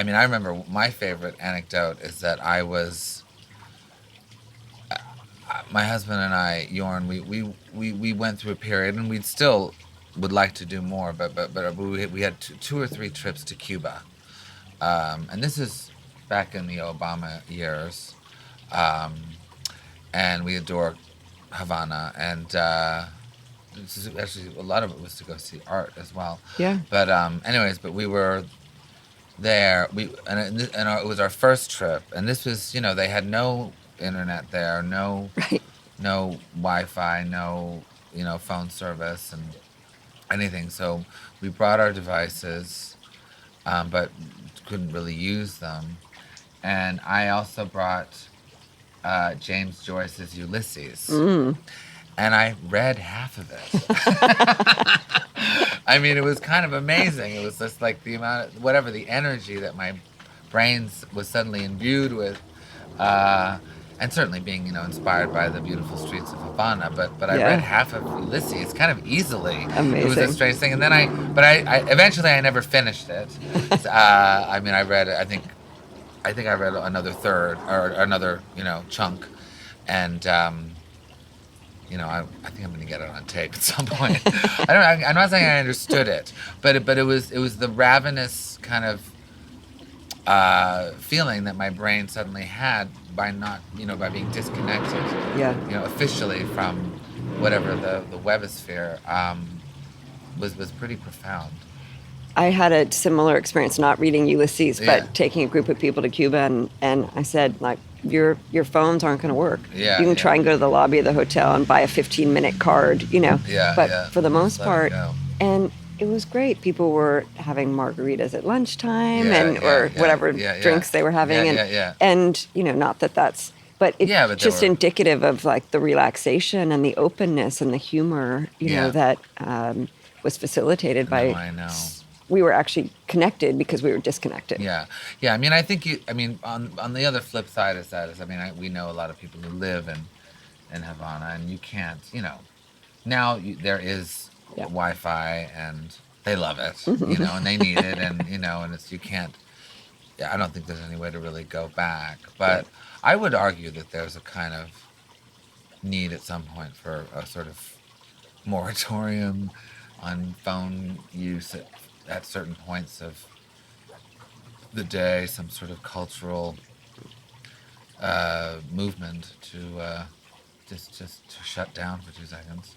mean, I remember my favorite anecdote is that my husband and I, Jorn, we went through a period, and we'd still would like to do more, but we had two or three trips to Cuba, and this is back in the Obama years, um, and we adore Havana, and this is actually a lot of it was to go see art as well. Yeah. But anyways, but we were there. It was our first trip, and this was they had no internet there, Right. no Wi-Fi, no phone service and anything. So we brought our devices, but couldn't really use them. And I also brought James Joyce's Ulysses, and I read half of it. I mean, it was kind of amazing. It was just like the amount of whatever the energy that my brain was suddenly imbued with. And certainly being inspired by the beautiful streets of Havana, but I read Yeah. half of Ulysses kind of easily. It was a Amazing. strange thing, and then I eventually I never finished it. I mean, I read I think I read another third or another chunk, and I think I'm going to get it on tape at some point. I'm not saying I understood it, but it was the ravenous kind of feeling that my brain suddenly had by not, by being disconnected, Yeah. officially from whatever the webosphere was pretty profound. I had a similar experience, not reading Ulysses, but Yeah. taking a group of people to Cuba, and I said, like, your phones aren't going to work. Yeah, You can yeah. try and go to the lobby of the hotel and buy a 15-minute card, Yeah, but yeah. for the most Just let part, it go. and it was great. People were having margaritas at lunchtime Yeah, and yeah, or yeah, whatever yeah, yeah. drinks they were having, Yeah. and not that that's, but it's Yeah, but they just were- indicative of like the relaxation and the openness and the humor, Yeah. that was facilitated by. I know. We were actually connected because we were disconnected. Yeah. I mean, I think on the other flip side is I mean, we know a lot of people who live in Havana, and you can't, now there is Yeah. Wi-Fi, and they love it, and they need it, and and you can't. Yeah, I don't think there's any way to really go back, but I would argue that there's a kind of need at some point for a sort of moratorium on phone use at certain points of the day, some sort of cultural movement to just to shut down for 2 seconds.